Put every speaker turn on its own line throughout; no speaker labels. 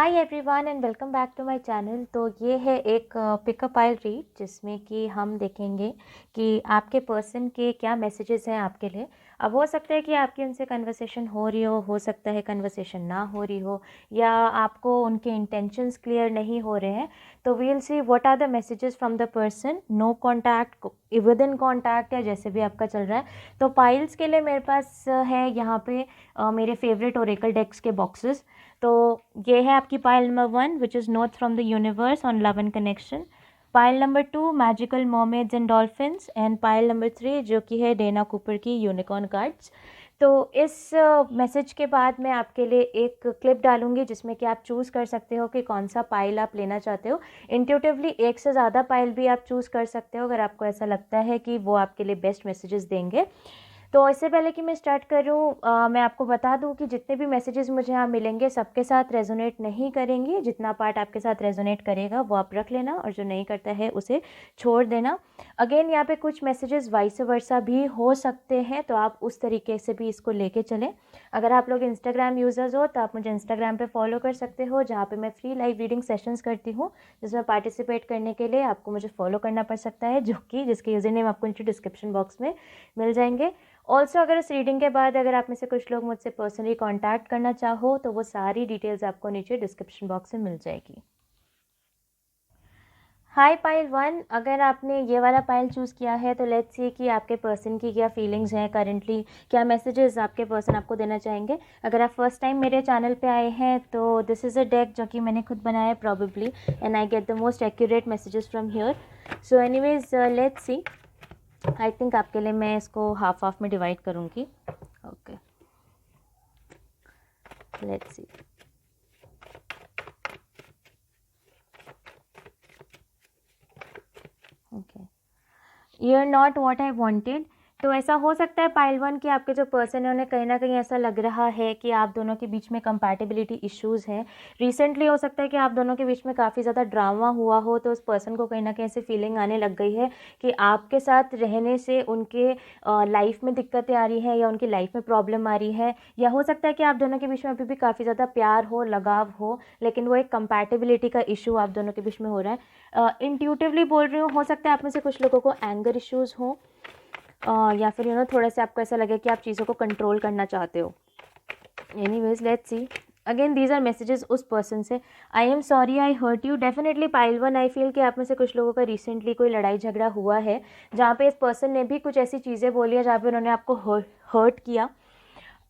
Hi everyone and welcome back to my channel. तो ये है एक पिकअप आइल रीड जिसमें कि हम देखेंगे कि आपके पर्सन के क्या मैसेजेस हैं आपके लिए। अब हो सकता है कि आपकी उनसे कन्वर्सेशन हो सकता है कन्वर्सेशन ना हो रही हो, या आपको उनके इंटेंशंस क्लियर नहीं हो रहे हैं। तो we will see what are the messages from the person, no contact, with in contact, या जैसे भी आपका चल रहा है। तो पाइल्स के लिए मेरे पास है यहाँ पे मेरे फेवरेट ओरेकल डेक्स के बॉक्सेस। तो ये है आपकी pile number 1 which is note from the universe on love and connection. Pile number 2 magical mermaids and dolphins, and pile number 3 जो कि है डेना कूपर की यूनिकॉर्न कार्ड्स। तो इस मैसेज के बाद मैं आपके लिए एक क्लिप डालूंगी जिसमें कि आप चूज़ कर सकते हो कि कौन सा पाइल आप लेना चाहते हो। इंट्यूटिवली एक से ज़्यादा पाइल भी आप चूज़ कर सकते हो अगर आपको ऐसा लगता है कि वो आपके लिए बेस्ट मैसेजेस देंगे। तो इससे पहले कि मैं स्टार्ट करूँ, मैं आपको बता दूँ कि जितने भी मैसेजेस मुझे यहाँ मिलेंगे सबके साथ रेजोनेट नहीं करेंगे। जितना पार्ट आपके साथ रेजोनेट करेगा वो आप रख लेना, और जो नहीं करता है उसे छोड़ देना। अगेन यहाँ पे कुछ मैसेजेस वाइस वर्सा भी हो सकते हैं, तो आप उस तरीके से भी इसको लेके चलें। अगर आप लोग इंस्टाग्राम यूज़र्स हो तो आप मुझे इंस्टाग्राम पर फॉलो कर सकते हो, जहाँ पर मैं फ्री लाइव रीडिंग सेशंस करती हूँ, जिसमें पार्टिसिपेट करने के लिए आपको मुझे फॉलो करना पड़ सकता है, जो कि जिसके यूज़र नेम आपको नीचे डिस्क्रिप्शन बॉक्स में मिल जाएंगे। ऑल्सो अगर इस रीडिंग के बाद अगर आप में से कुछ लोग मुझसे पर्सनली कांटेक्ट करना चाहो तो वो सारी डिटेल्स आपको नीचे डिस्क्रिप्शन बॉक्स में मिल जाएगी। हाय पाइल 1, अगर आपने ये वाला पाइल चूज़ किया है तो लेट्स सी कि आपके पर्सन की क्या फीलिंग्स हैं करंटली, क्या मैसेजेस आपके पर्सन आपको देना चाहेंगे। अगर आप फर्स्ट टाइम मेरे चैनल पे आए हैं तो दिस इज़ अ डेक जो कि मैंने खुद बनाया है probably, and I get the most accurate messages from here. So anyways let's see. I think आपके लिए मैं इसको हाफ हाफ में डिवाइड करूँगी। Okay, let's see. Okay, you are not what I wanted. तो ऐसा हो सकता है पाइल 1 कि आपके जो पर्सन है उन्हें कहीं ना कहीं ऐसा लग रहा है कि आप दोनों के बीच में कंपैटिबिलिटी इश्यूज़ हैं। रिसेंटली हो सकता है कि आप दोनों के बीच में काफ़ी ज़्यादा ड्रामा हुआ हो, तो उस पर्सन को कहीं ना कहीं ऐसी फीलिंग आने लग गई है कि आपके साथ रहने से उनके लाइफ में दिक्कतें आ रही हैं, या उनकी लाइफ में प्रॉब्लम आ रही है। या हो सकता है कि आप दोनों के बीच में अभी भी काफ़ी ज़्यादा प्यार हो, लगाव हो, लेकिन वो एक कंपैटिबिलिटी का इशू आप दोनों के बीच में हो रहा है। इंट्यूटिवली बोल रही हूँ, हो सकता है आप में से कुछ लोगों को एंगर इश्यूज़ हों, या फिर थोड़ा सा आपको ऐसा लगे कि आप चीज़ों को कंट्रोल करना चाहते हो। Anyways let's see. Again these are messages उस पर्सन से। I am sorry I hurt you. Definitely pile 1, I feel कि आप में से कुछ लोगों का रिसेंटली कोई लड़ाई झगड़ा हुआ है, जहाँ पे इस पर्सन ने भी कुछ ऐसी चीज़ें बोली है जहाँ पे उन्होंने आपको हर्ट किया।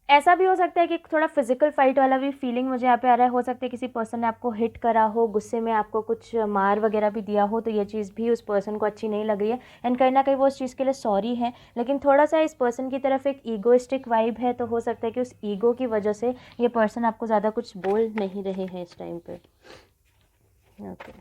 ऐसा भी हो सकता है कि थोड़ा फिजिकल फाइट वाला भी फीलिंग मुझे यहाँ पे आ रहा है। हो सकता है किसी पर्सन ने आपको हिट करा हो, गुस्से में आपको कुछ मार वगैरह भी दिया हो, तो ये चीज़ भी उस पर्सन को अच्छी नहीं लग रही है, एंड कहीं ना कहीं वो उस चीज़ के लिए सॉरी है। लेकिन थोड़ा सा इस पर्सन की तरफ एक ईगोइस्टिक वाइब है, तो हो सकता है कि उस ईगो की वजह से ये पर्सन आपको ज़्यादा कुछ बोल नहीं रहे हैं इस टाइम पर। Okay,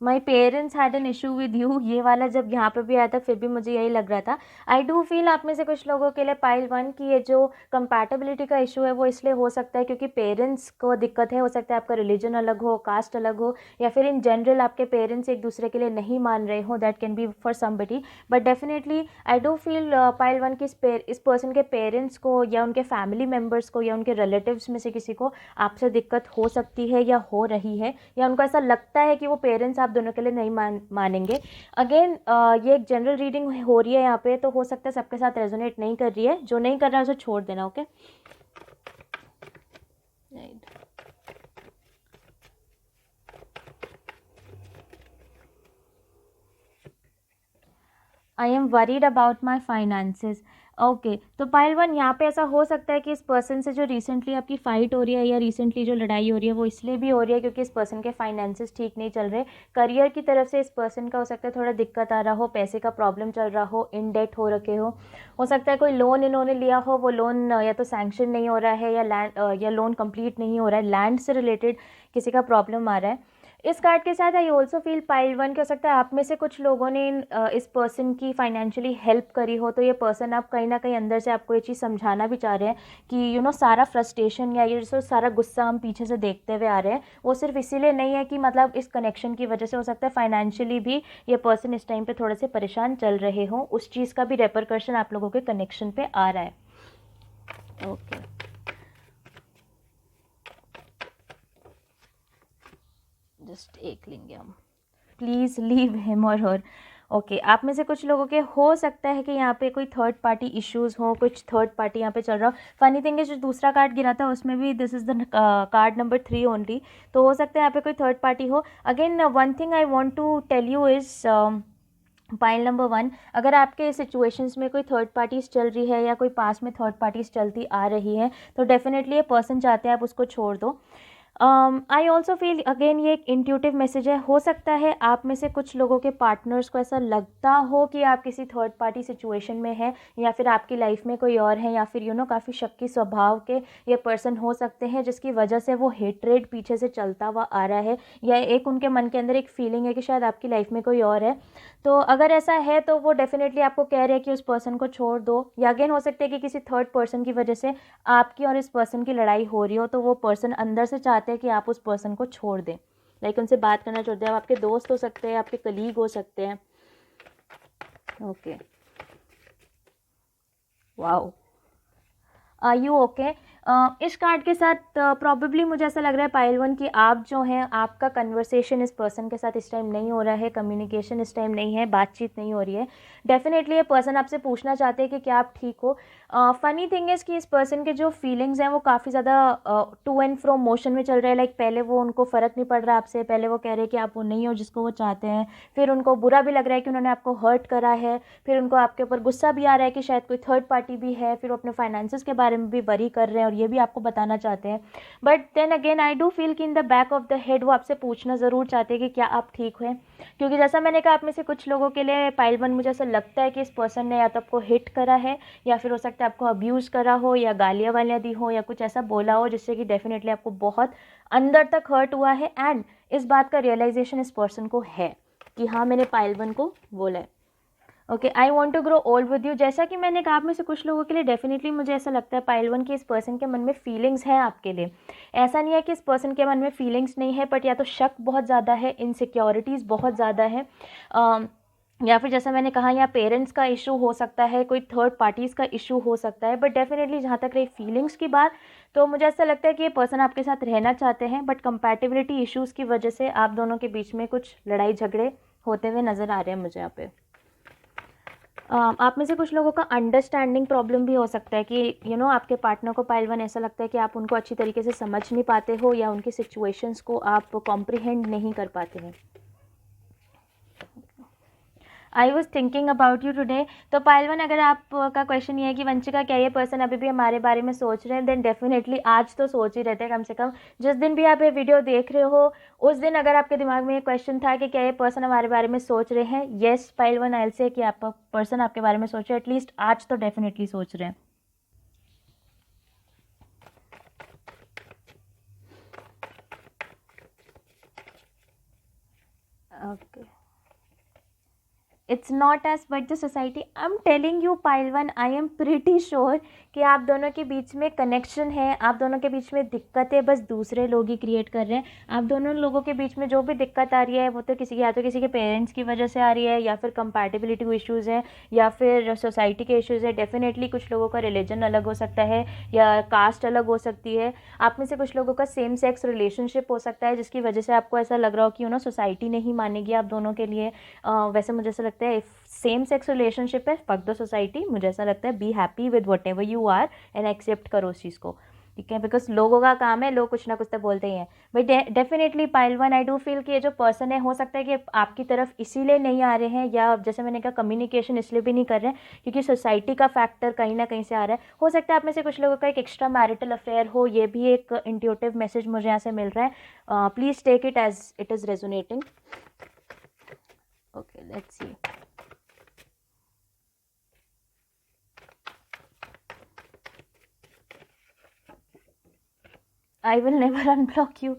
my parents had an issue with you, ये वाला जब यहाँ पे भी आया था फिर भी मुझे यही लग रहा था। आई डू फील आप में से कुछ लोगों के लिए पाइल 1 की ये जो कंपैटिबिलिटी का इशू है वो इसलिए हो सकता है क्योंकि पेरेंट्स को दिक्कत है। हो सकता है आपका रिलीजन अलग हो, कास्ट अलग हो, या फिर इन जनरल आपके पेरेंट्स एक दूसरे के लिए नहीं मान रहे हो। That can be for somebody, but definitely I do feel pile 1 की इस पर्सन के पेरेंट्स को, या उनके फैमिली मेम्बर्स को, या उनके रिलेटिव्स में से किसी को आपसे दिक्कत हो सकती है या हो रही है, या उनको ऐसा लगता है कि वो पेरेंट्स आप दोनों के लिए नहीं मानेंगे। अगेन ये एक जनरल रीडिंग हो रही है यहाँ पे, तो हो सकता है सबके साथ रेजोनेट नहीं कर रही है। जो नहीं कर रहा है उसे छोड़ देना। Okay, I am worried about my finances. Okay, तो पाइल 1 यहाँ पे ऐसा हो सकता है कि इस पर्सन से जो रिसेंटली आपकी फ़ाइट हो रही है, या रिसेंटली जो लड़ाई हो रही है, वो इसलिए भी हो रही है क्योंकि इस पर्सन के फाइनेंसेस ठीक नहीं चल रहे। करियर की तरफ से इस पर्सन का हो सकता है थोड़ा दिक्कत आ रहा हो, पैसे का प्रॉब्लम चल रहा हो, इन डेट हो रखे हो सकता है कोई लोन इन्होंने लिया हो, वो लोन या तो सैंक्शन नहीं हो रहा है, या लोन कंप्लीट नहीं हो रहा है, लैंड से रिलेटेड किसी का प्रॉब्लम आ रहा है। इस कार्ड के साथ I also feel pile one, हो सकता है आप में से कुछ लोगों ने इस पर्सन की फाइनेंशियली हेल्प करी हो, तो ये पर्सन आप कहीं ना कहीं अंदर से आपको ये चीज़ समझाना भी चाह रहे हैं कि सारा फ्रस्ट्रेशन या ये जो सारा गुस्सा हम पीछे से देखते हुए आ रहे हैं वो सिर्फ इसीलिए नहीं है कि मतलब इस कनेक्शन की वजह से, हो सकता है फाइनेंशियली भी ये पर्सन इस टाइम पे थोड़े से परेशान चल रहे हो, उस चीज़ का भी रेपरकशन आप लोगों के कनेक्शन पे आ रहा है। ओके जस्ट एक लेंगे हम, प्लीज़ लीव हिम और हर। ओके आप में से कुछ लोगों के हो सकता है कि यहाँ पे कोई थर्ड पार्टी इश्यूज़ हो, कुछ थर्ड पार्टी यहाँ पे चल रहा हो। फनी थिंग है जो दूसरा कार्ड गिरा था उसमें भी this is the card number 3 only, तो हो सकता है यहाँ पे कोई थर्ड पार्टी हो। Again one thing I want to tell you is pile number 1, अगर आपके सिचुएशंस में कोई थर्ड पार्टीज चल रही है या कोई पास में थर्ड पार्टीज चलती आ रही है तो डेफिनेटली ये पर्सन चाहते हैं आप उसको छोड़ दो। आई ऑल्सो फील अगेन ये एक इंट्यूटिव मैसेज है, हो सकता है आप में से कुछ लोगों के पार्टनर्स को ऐसा लगता हो कि आप किसी थर्ड पार्टी सिचुएशन में हैं या फिर आपकी लाइफ में कोई और है, या फिर काफ़ी शक्की स्वभाव के ये पर्सन हो सकते हैं जिसकी वजह से वो हेट्रेड पीछे से चलता हुआ आ रहा है, या एक उनके मन के अंदर एक फीलिंग है कि शायद आपकी लाइफ में कोई और है। तो अगर ऐसा है तो वो डेफिनेटली आपको कह रहे हैं कि उस पर्सन को छोड़ दो, या अगेन हो सकता है कि किसी थर्ड पर्सन की वजह से आपकी और इस पर्सन की लड़ाई हो रही हो, तो वो पर्सन अंदर से चाहते हैं कि आप उस पर्सन को छोड़ दें, लाइक उनसे बात करना छोड़ दें। आप आपके दोस्त हो सकते हैं, आपके कलीग हो सकते हैं। Okay wow, are you okay? इस कार्ड के साथ प्रॉबेबली मुझे ऐसा लग रहा है पाइल वन कि आप जो हैं आपका कन्वर्सेशन इस पर्सन के साथ इस टाइम नहीं हो रहा है, कम्युनिकेशन इस टाइम नहीं है, बातचीत नहीं हो रही है। डेफिनेटली ये पर्सन आपसे पूछना चाहते हैं कि क्या आप ठीक हो। फ़नी थिंग इज़ कि इस पर्सन के जो फीलिंग्स हैं वो काफ़ी ज़्यादा टू एंड फ्रो मोशन में चल रहे हैं। लाइक पहले वो उनको फ़र्क नहीं पड़ रहा आपसे, पहले वो कह रहे हैं कि आप वो नहीं हो जिसको वो चाहते हैं, फिर उनको बुरा भी लग रहा है कि उन्होंने आपको हर्ट करा है, फिर उनको आपके ऊपर गुस्सा भी आ रहा है कि शायद कोई थर्ड पार्टी भी है, फिर वो अपने फाइनेंसेस के बारे में भी वरी कर रहे हैं और ये भी आपको बताना चाहते हैं। But then again I do feel कि in the back of the head वो आपसे पूछना ज़रूर चाहते हैं कि क्या आप ठीक हैं, क्योंकि जैसा मैंने कहा आप में से कुछ लोगों के लिए पाइल वन मुझे ऐसा लगता है कि इस पर्सन ने या तो आपको हिट करा है, या फिर हो सकता है आपको अब्यूज़ करा हो, या गालियाँ वालियाँ दी हो, या कुछ ऐसा बोला हो जिससे कि डेफिनेटली आपको बहुत अंदर तक हर्ट हुआ है। एंड इस बात का रियलाइजेशन इस पर्सन को है कि हाँ मैंने पाइल वन को बोला है। Okay I want to grow old with you, जैसा कि मैंने कहा आप में से कुछ लोगों के लिए डेफिनेटली मुझे ऐसा लगता है पाइल वन कि इस पर्सन के मन में फीलिंग्स हैं आपके लिए। ऐसा नहीं है कि इस पर्सन के मन में फीलिंग्स नहीं है, बट या तो शक बहुत ज़्यादा है, इनसिक्योरिटीज़ बहुत ज़्यादा है, या फिर जैसा मैंने कहा यहाँ पेरेंट्स का इशू हो सकता है, कोई थर्ड पार्टीज़ का इशू हो सकता है। बट डेफिनेटली जहाँ तक रही फीलिंग्स की बात, तो मुझे ऐसा लगता है कि ये पर्सन आपके साथ रहना चाहते हैं, बट कंपैटिबिलिटी इश्यूज़ की वजह से आप दोनों के बीच में कुछ लड़ाई झगड़े होते हुए नज़र आ रहे हैं मुझे यहाँ पे। आप में से कुछ लोगों का अंडरस्टैंडिंग प्रॉब्लम भी हो सकता है कि आपके पार्टनर को पाइल वन ऐसा लगता है कि आप उनको अच्छी तरीके से समझ नहीं पाते हो, या उनकी सिचुएशंस को आप कॉम्प्रिहेंड नहीं कर पाते हैं। I was thinking about you today, तो पाइल वन अगर आपका क्वेश्चन ये है कि वंशिका क्या ये पर्सन अभी भी हमारे बारे में सोच रहे हैं, देन डेफिनेटली आज तो सोच ही रहते हैं कम से कम। जिस दिन भी आप ये वीडियो देख रहे हो उस दिन अगर आपके दिमाग में ये क्वेश्चन था कि क्या ये पर्सन हमारे बारे में सोच रहे हैं, येस पाइल वन आई से कि आप पर्सन आपके बारे में सोच रहे हैं, एटलीस्ट आज तो डेफिनेटली सोच रहे हैं। Okay it's not age but the society, I am telling you pile one, I am pretty sure कि आप दोनों के बीच में कनेक्शन है, आप दोनों के बीच में दिक्कतें बस दूसरे लोग ही क्रिएट कर रहे हैं। आप दोनों लोगों के बीच में जो भी दिक्कत आ रही है वो तो या तो किसी के पेरेंट्स की वजह से आ रही है, या फिर कंपैटिबिलिटी इश्यूज़ हैं, या फिर सोसाइटी के इश्यूज़ है। डेफिनेटली कुछ लोगों का रिलीजन अलग हो सकता है, या कास्ट अलग हो सकती है। आप में से कुछ लोगों का सेम सेक्स रिलेशनशिप हो सकता है जिसकी वजह से आपको ऐसा लग रहा हो कि सोसाइटी नहीं मानेगी आप दोनों के लिए। वैसे मुझे ऐसा लगता है इफ सेम सेक्स रिलेशनशिप है फक द सोसाइटी, मुझे ऐसा लगता है be happy with whatever you are and accept करो उस चीज़ को, ठीक है, बिकॉज लोगों का काम है, लोग कुछ ना कुछ तो बोलते ही हैं। But definitely pile one I do feel कि ये जो पर्सन है हो सकता है कि आपकी तरफ इसीलिए नहीं आ रहे हैं, या जैसे मैंने कहा कम्युनिकेशन इसलिए भी नहीं कर रहे हैं क्योंकि सोसाइटी का फैक्टर कहीं ना कहीं से आ रहा है। हो सकता है आप में से कुछ लोगों का एक एक्स्ट्रा मैरिटल अफेयर हो, ये भी एक इंट्यूटिव मैसेज मुझे यहाँ से मिल रहा है। Please take it as it is resonating. Okay let's see, I will never unblock you.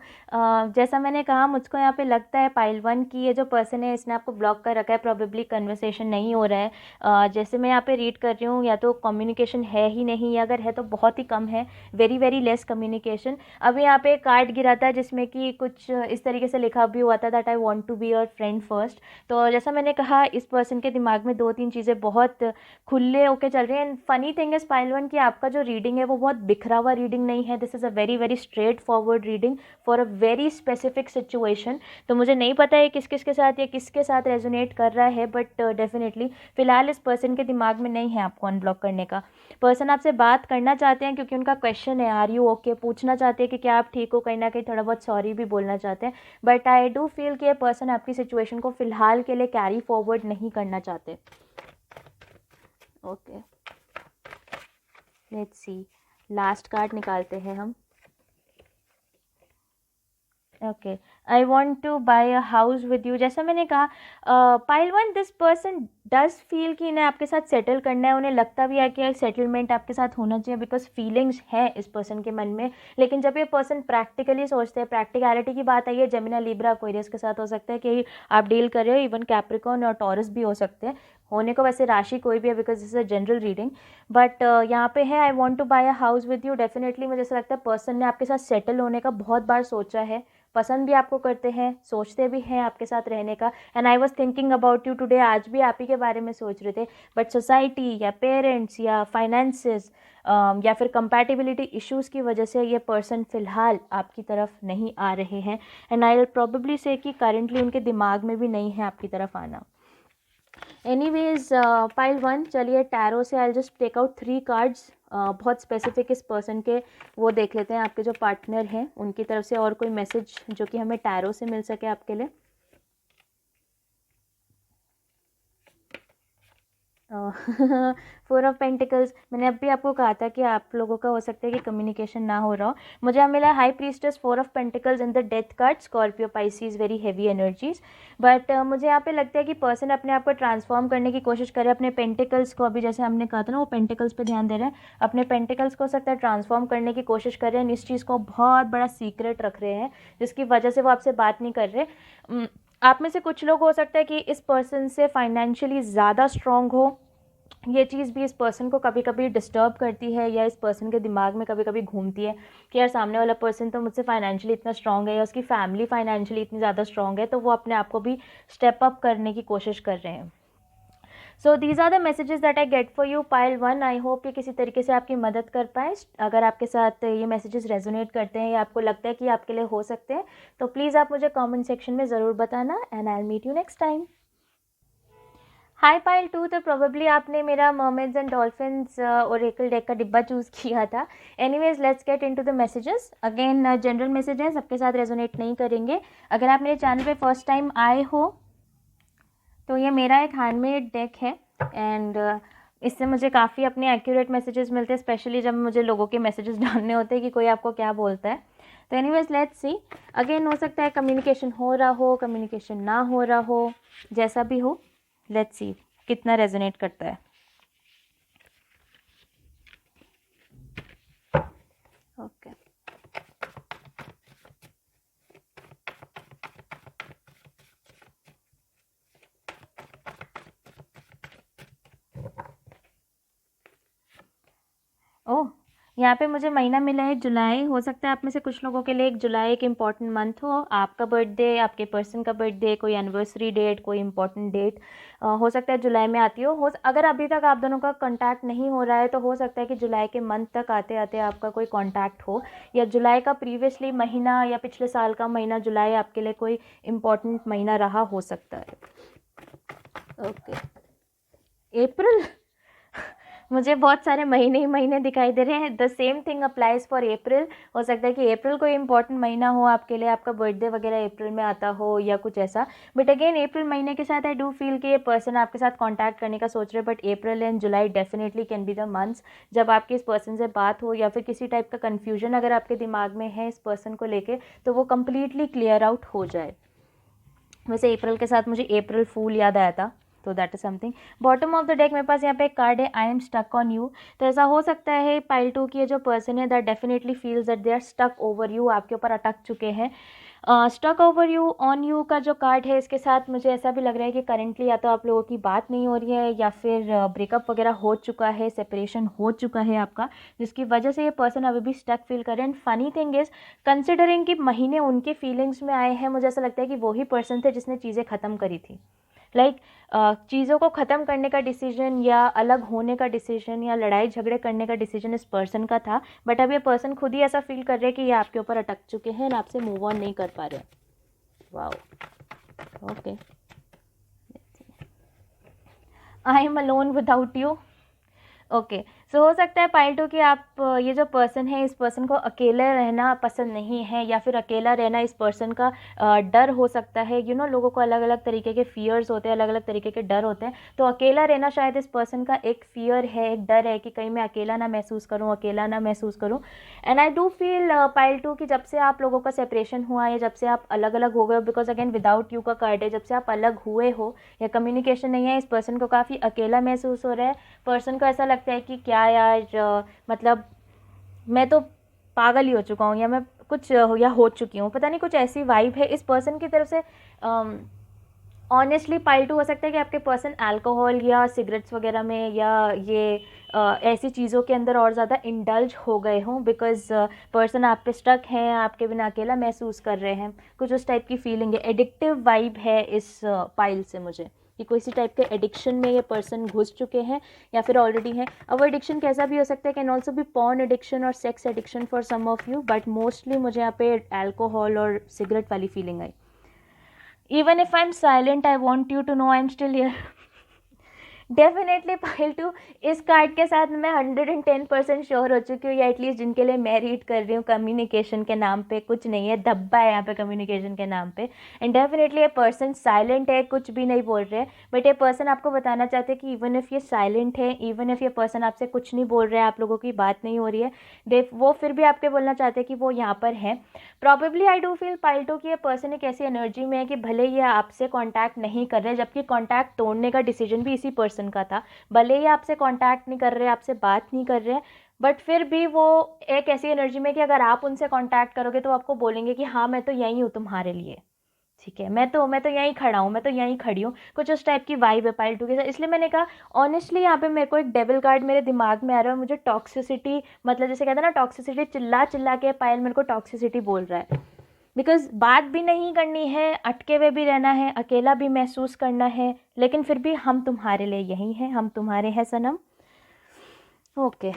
जैसा मैंने कहा, मुझको यहाँ पे लगता है पाइल 1 की ये जो पर्सन है इसने आपको ब्लॉक कर रखा है, प्रॉबेबली कन्वर्सेशन नहीं हो रहा है। जैसे मैं यहाँ पे रीड कर रही हूँ, या तो कम्युनिकेशन है ही नहीं, या अगर है तो बहुत ही कम है, वेरी वेरी लेस कम्युनिकेशन। अभी यहाँ पे कार्ड गिरा था जिसमें कि कुछ इस तरीके से लिखा भी हुआ था that I want to be your friend first. तो जैसा मैंने कहा, इस पर्सन के दिमाग में 2-3 चीज़ें बहुत खुले होके चल रहे हैं। And funny thing is pile 1 की आपका जो रीडिंग है वो बहुत बिखरा हुआ रीडिंग नहीं है। This is a very very straight forward reading for a very specific situation. तो मुझे नहीं पता है किस किस के साथ या किसके साथ रेजोनेट कर रहा है, बट डेफिनेटली फ़िलहाल इस पर्सन के दिमाग में नहीं है आपको अनब्लॉक करने का। पर्सन आपसे बात करना चाहते हैं क्योंकि उनका क्वेश्चन है आर यू ओके, पूछना चाहते हैं कि क्या आप ठीक हो, कहीं ना कहीं थोड़ा बहुत सॉरी भी बोलना चाहते हैं। बट आई डू फील कि ये पर्सन आपकी सिचुएशन को फ़िलहाल के लिए कैरी फॉरवर्ड नहीं करना चाहते। Okay, let's see, last card निकालते हैं हम। Okay, I want to buy a house with you. जैसा मैंने कहा, pile 1, this person does feel कि इन्हें आपके साथ सेटल करना है। उन्हें लगता भी है कि सेटलमेंट आपके साथ होना चाहिए, बिकॉज फीलिंग्स है इस पर्सन के मन में। लेकिन जब ये पर्सन प्रैक्टिकली सोचते हैं, प्रैक्टिकलिटी की बात आई है, जेमिनी, लिब्रा, एक्वेरियस के साथ हो सकता है कि आप डील कर रहे हो, इवन कैप्रिकॉर्न और टॉरस भी हो सकते हैं, होने को वैसे राशि कोई भी है, because this is a general reading. But यहाँ पे है I want to buy a house with you. Definitely मुझे ऐसा लगता है पर्सन ने आपके साथ सेटल होने का बहुत बार सोचा है, पसंद भी आपको करते हैं, सोचते भी हैं आपके साथ रहने का। And I was thinking about you today, आज भी आप ही के बारे में सोच रहे थे। बट सोसाइटी या पेरेंट्स या फाइनेंसेस या फिर कंपैटिबिलिटी इश्यूज़ की वजह से ये पर्सन फ़िलहाल आपकी तरफ नहीं आ रहे हैं। एंड आई विल प्रोबेबली से कि करेंटली उनके दिमाग में भी नहीं है आपकी तरफ आना। एनीवेज, पाइल 1, चलिए टैरो से I just take out 3 cards, बहुत स्पेसिफिक इस पर्सन के, वो देख लेते हैं आपके जो पार्टनर हैं उनकी तरफ से और कोई मैसेज जो कि हमें टैरो से मिल सके आपके लिए। 4 ऑफ पेंटिकल्स, मैंने अभी आपको कहा था कि आप लोगों का हो सकता है कि कम्युनिकेशन ना हो रहा हो। मुझे यहाँ मिला high priestess, 4 of pentacles in the death card, Scorpio, Pisces, very heavy energies. But मुझे यहाँ पे लगता है कि पर्सन अपने आप को ट्रांसफॉर्म करने की कोशिश करे, अपने पेंटिकल्स को, अभी जैसे हमने कहा था ना, वो पेंटिकल्स पे ध्यान दे रहे हैं, अपने पेंटिकल्स को हो सकता है ट्रांसफॉर्म करने की कोशिश कर रहे हैं। इस चीज़ को बहुत बड़ा सीक्रेट रख रहे हैं जिसकी वजह से वो आपसे बात नहीं कर रहे। आप में से कुछ लोग हो सकता है कि इस पर्सन से फाइनेंशियली ज़्यादा स्ट्रॉन्ग हो। ये चीज़ भी इस पर्सन को कभी कभी डिस्टर्ब करती है, या इस पर्सन के दिमाग में कभी कभी घूमती है कि यार सामने वाला पर्सन तो मुझसे फाइनेंशियली इतना स्ट्रॉन्ग है, या उसकी फैमिली फाइनेंशियली इतनी ज़्यादा स्ट्रॉन्ग है, तो वो अपने आप को भी स्टेप अप करने की कोशिश कर रहे हैं। So these are the messages that I get for you pile 1। I hope ये किसी तरीके से आपकी मदद कर पाए। अगर आपके साथ ये मैसेजेस रेजोनेट करते हैं या आपको लगता है कि आपके लिए हो सकते हैं, तो प्लीज़ आप मुझे कमेंट सेक्शन में ज़रूर बताना। And I will meet you next time. Hi pile 2, तो प्रोबेबली आपने मेरा mermaids and dolphins oracle deck का डिब्बा चूज़ किया था। Anyways, let's get into the messages. Again general message है, सबके साथ रेजोनेट नहीं करेंगे। अगर आप मेरे चैनल पे फर्स्ट टाइम आए हो तो ये मेरा एक हैंडमेड डेक है, एंड इससे मुझे काफ़ी अपने एक्यूरेट मैसेजेस मिलते हैं, स्पेशली जब मुझे लोगों के मैसेजेस जानने होते हैं कि कोई आपको क्या बोलता है। तो एनीवेज, लेट्स सी। अगेन हो सकता है कम्युनिकेशन हो रहा हो, कम्युनिकेशन ना हो रहा हो, जैसा भी हो, लेट्स सी कितना रेजोनेट करता है। ओके, ओह, यहाँ पे मुझे महीना मिला है जुलाई। हो सकता है आप में से कुछ लोगों के लिए एक जुलाई एक इम्पॉर्टेंट मंथ हो, आपका बर्थडे, आपके पर्सन का बर्थडे, कोई एनिवर्सरी डेट, कोई इम्पॉर्टेंट डेट हो सकता है जुलाई में आती हो। अगर अभी तक आप दोनों का कांटेक्ट नहीं हो रहा है तो हो सकता है कि जुलाई के मंथ तक आते आते आपका कोई कांटेक्ट हो, या जुलाई का प्रीवियसली महीना या पिछले साल का महीना जुलाई आपके लिए कोई इम्पॉर्टेंट महीना रहा हो सकता है। ओके, अप्रैल, मुझे बहुत सारे महीने ही महीने दिखाई दे रहे हैं। The same thing applies for अप्रैल। हो सकता है कि अप्रैल कोई इंपॉर्टेंट महीना हो आपके लिए, आपका बर्थडे वगैरह अप्रैल में आता हो या कुछ ऐसा। बट अगेन अप्रैल महीने के साथ आई डू फील कि ये पर्सन आपके साथ कांटेक्ट करने का सोच रहे हैं। But April and July definitely can be the months जब आपकी इस पर्सन से बात हो, या फिर किसी टाइप का कन्फ्यूजन अगर आपके दिमाग में है इस पर्सन को लेके, तो वो कम्प्लीटली क्लियर आउट हो जाए। वैसे अप्रैल के साथ मुझे अप्रैल फूल याद आया था, तो that is something. Bottom of the deck मेरे पास यहाँ पे एक कार्ड है, I am stuck on you. तो ऐसा हो सकता है पाइल 2 की ये जो पर्सन है that definitely feels that they are stuck over you, आपके ऊपर अटक चुके हैं। Stuck over you, on you का जो कार्ड है इसके साथ मुझे ऐसा भी लग रहा है कि करेंटली या तो आप लोगों की बात नहीं हो रही है या फिर ब्रेकअप वगैरह हो चुका है, सेपरेशन हो चुका है आपका, जिसकी वजह से ये पर्सन अभी भी स्टक फील कर रहे हैं। फनी थिंग इज, कंसिडरिंग कि महीने उनके फीलिंग्स में आए हैं, मुझे ऐसा लगता है कि वही पर्सन थे जिसने चीज़ें ख़त्म करी थी। लाइक चीज़ों को ख़त्म करने का डिसीजन या अलग होने का डिसीजन या लड़ाई झगड़े करने का डिसीजन इस पर्सन का था, बट अब ये पर्सन खुद ही ऐसा फील कर रहे हैं कि ये आपके ऊपर अटक चुके हैं और आपसे मूव ऑन नहीं कर पा रहे। Wow, okay. I am alone without you. Okay, so हो सकता है पाइल 2 कि आप ये जो पर्सन है इस पर्सन को अकेले रहना पसंद नहीं है, या फिर अकेला रहना इस पर्सन का डर हो सकता है। यू नो, लोगों को अलग अलग तरीके के फियर्स होते हैं, अलग अलग तरीके के डर होते हैं। तो अकेला रहना शायद इस पर्सन का एक फियर है, एक डर है कि कहीं मैं अकेला ना महसूस करूँ, अकेला ना महसूस करूँ। And I do feel pile 2 कि जब से आप लोगों का सेपरेशन हुआ है, जब से आप अलग अलग हो गए हो, बिकॉज अगेन विदाउट यू का कार्ड है, जब से आप अलग हुए हो या कम्युनिकेशन नहीं है, इस पर्सन को काफ़ी अकेला महसूस हो रहा है। पर्सन को ऐसा लगता है कि क्या यार, मतलब मैं तो पागल ही हो चुका हूँ, या मैं कुछ या हो चुकी हूँ, पता नहीं, कुछ ऐसी वाइब है इस पर्सन की तरफ से। ऑनेस्टली पाइल 2 हो सकता है कि आपके पर्सन अल्कोहल या सिगरेट्स वगैरह में या ये ऐसी चीज़ों के अंदर और ज़्यादा इंडल्ज हो गए हों, बिकॉज पर्सन आप पे स्टक हैं, आपके बिना अकेला महसूस कर रहे हैं, कुछ उस टाइप की फीलिंग है। एडिक्टिव वाइब है इस पाइल से मुझे, कि कोई सी टाइप के एडिक्शन में ये पर्सन घुस चुके हैं या फिर ऑलरेडी हैं। अब वो एडिक्शन कैसा भी हो सकता है, can also be porn addiction और sex addiction for some of you, but mostly मुझे यहाँ पे अल्कोहल और सिगरेट वाली फीलिंग आई। Even if I'm silent, I want you to know I'm still here. Definitely pile 2, इस कार्ड के साथ मैं 110% श्योर हो चुकी हूँ, या एटलीस्ट जिनके लिए मैं रीड कर रही हूँ, कम्युनिकेशन के नाम पे कुछ नहीं है, धब्बा है यहाँ पे कम्युनिकेशन के नाम पे। एंड डेफिनेटली ये पर्सन साइलेंट है, कुछ भी नहीं बोल रहे हैं, बट ये पर्सन आपको बताना चाहते हैं कि इवन इफ़ ये साइलेंट है, इवन इफ़ ये पर्सन आपसे कुछ नहीं बोल रहे हैं, आप लोगों की बात नहीं हो रही है, वो फिर भी आपके बोलना चाहते हैं कि वो यहाँ पर हैं। Probably I do feel pile 2 कि ये पर्सन एक ऐसी एनर्जी में है कि भले ये आपसे कॉन्टैक्ट नहीं कर रहे, जबकि कॉन्टैक्ट तोड़ने का डिसीजन भी इसी पर्सन का था, भले ही आपसे कांटेक्ट नहीं कर रहे, आपसे बात नहीं कर रहे, बट फिर भी वो एक ऐसी एनर्जी में कि अगर आप उनसे कांटेक्ट करोगे तो आपको बोलेंगे कि हाँ मैं तो यहीं हूँ तुम्हारे लिए, ठीक है, मैं तो यहीं खड़ा हूँ, मैं तो यहीं खड़ी हूँ, कुछ उस टाइप की वाइब है पाइल 2 के साथ। इसलिए मैंने कहा ऑनेस्टली यहाँ पे मेरे को एक डेविल कार्ड मेरे दिमाग में आ रहा है, मुझे टॉक्सिसिटी, मतलब जैसे कहते हैं ना टॉक्सिसिटी, चिल्ला चिल्ला के पाइल मेरे को टॉक्सिसिटी बोल रहा है। बिकॉज बात भी नहीं करनी है, अटके हुए भी रहना है, अकेला भी महसूस करना है, लेकिन फिर भी हम तुम्हारे लिए यही हैं, हम तुम्हारे हैं सनम। Okay,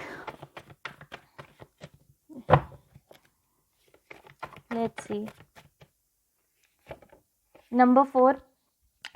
let's see number 4।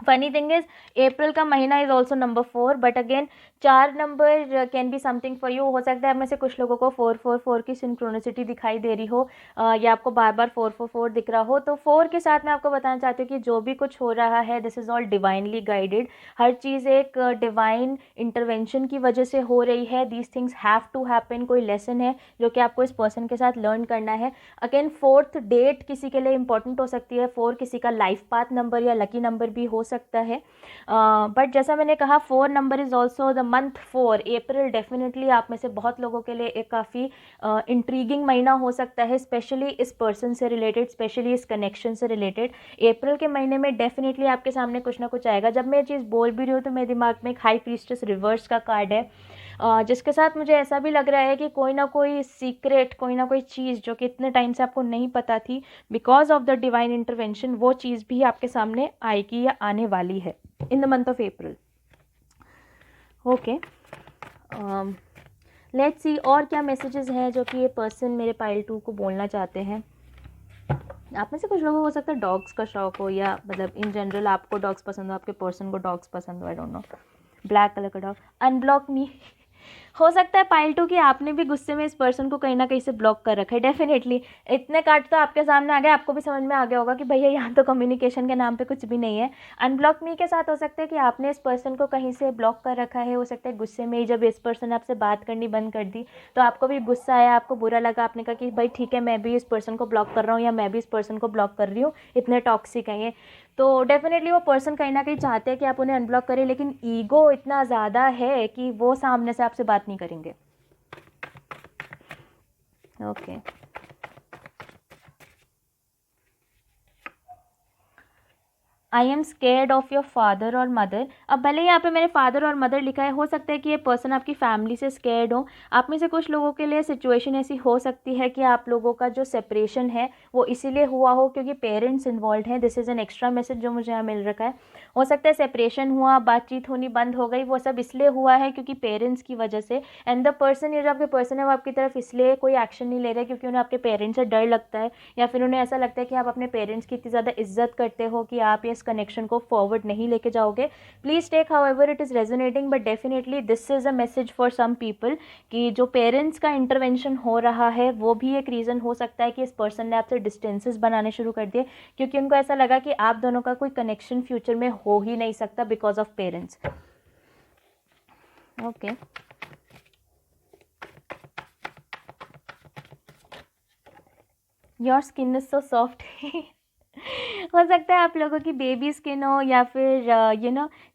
Funny thing is April का महीना is also number 4, but again 4 number can be something for you. हो सकता है में से कुछ लोगों को 444 की सिंक्रोनिसिटी दिखाई दे रही हो, या आपको बार बार 444 दिख रहा हो। तो 4 के साथ मैं आपको बताना चाहती हूँ कि जो भी कुछ हो रहा है, this is all divinely guided. हर चीज़ एक डिवाइन इंटरवेंशन की वजह से हो रही है। These things have to happen, कोई लेसन है जो कि आपको इस पर्सन के साथ लर्न करना है। अगेन 4th डेट किसी के लिए इंपॉर्टेंट हो सकती है, 4 किसी का लाइफ पाथ नंबर या लकी नंबर भी हो सकता है, बट जैसा मैंने कहा 4 number is also the month 4। April definitely आप में से बहुत लोगों के लिए एक काफ़ी इंट्रीगिंग महीना हो सकता है, स्पेशली इस पर्सन से रिलेटेड, स्पेशली इस कनेक्शन से रिलेटेड। अप्रैल के महीने में डेफिनेटली आपके सामने कुछ ना कुछ आएगा। जब मैं ये चीज़ बोल भी रही हूँ तो मेरे दिमाग में एक हाई प्रीस्टेस रिवर्स का कार्ड है, जिसके साथ मुझे ऐसा भी लग रहा है कि कोई ना कोई सीक्रेट, कोई ना कोई चीज़ जो कि इतने टाइम से आपको नहीं पता थी, because of the divine intervention, वो चीज़ भी आपके सामने आएगी या आने वाली है in the month of April. Okay, let's सी और क्या मैसेजेस हैं जो कि ये पर्सन मेरे पाइल 2 को बोलना चाहते हैं। आप में से कुछ लोगों को हो सकता है डॉग्स का शौक हो, या मतलब इन जनरल आपको डॉग्स पसंद हो, आपके पर्सन को डॉग्स पसंद हो, I don't know. Black colour का डॉग, अनब्लॉक मी। हो सकता है पाइल 2 कि आपने भी गुस्से में इस पर्सन को कहीं ना कहीं से ब्लॉक कर रखा है। डेफिनेटली इतने कार्ड तो आपके सामने आ गए, आपको भी समझ में आ गया होगा कि भैया यहाँ तो कम्युनिकेशन के नाम पे कुछ भी नहीं है। अनब्लॉक मी के साथ हो सकता है कि आपने इस पर्सन को कहीं से ब्लॉक कर रखा है। हो सकता है गुस्से में ही जब इस पर्सन आपसे बात करनी बंद कर दी तो आपको भी गुस्सा आया, आपको बुरा लगा, आपने कहा कि भाई ठीक है मैं भी इस पर्सन को ब्लॉक कर रहा हूँ या मैं भी इस पर्सन को ब्लॉक कर रही हूँ, इतने टॉक्सिक हैं ये। तो डेफ़िनेटली वो पर्सन कहीं न कहीं चाहते हैं कि आप उन्हें अनब्लॉक करें, लेकिन ईगो इतना ज़्यादा है कि वो सामने से आपसे बात नहीं करेंगे। Okay. I am scared of your father और मदर। अब भले ही यहाँ पे मैंने फादर और मदर लिखा है, हो सकता है कि ये पर्सन आपकी फैमिली से स्केर्ड हो। आप में से कुछ लोगों के लिए सिचुएशन ऐसी हो सकती है कि आप लोगों का जो सेपरेशन है वो इसीलिए हुआ हो क्योंकि पेरेंट्स इन्वॉल्व हैं। This is an extra message जो मुझे यहाँ मिल रखा है। हो सकता है सेपरेशन हुआ, बातचीत होनी बंद हो गई, वो सब इसलिए हुआ है क्योंकि पेरेंट्स की वजह से। एंड द पर्सन, ये जो आपके पर्सन है वो आपकी तरफ इसलिए कोई एक्शन नहीं ले रहे क्योंकि उन्हें आपके पेरेंट्स से डर लगता है, या फिर उन्हें ऐसा लगता है कि आप अपने पेरेंट्स की इतनी ज़्यादा इज्जत करते हो कि आप इस कनेक्शन को फॉरवर्ड नहीं लेके जाओगे। Please take however it is resonating, but definitely this is a message for some people कि जो पेरेंट्स का इंटरवेंशन हो रहा है वो भी एक रीज़न हो सकता है कि इस पर्सन ने आपसे डिस्टेंसेस बनाने शुरू कर दिए, क्योंकि उनको ऐसा लगा कि आप दोनों का कोई कनेक्शन फ्यूचर में हो ही नहीं सकता because of parents. Okay. Your skin is so soft. हो सकता है आप लोगों की बेबी स्किन हो, या फिर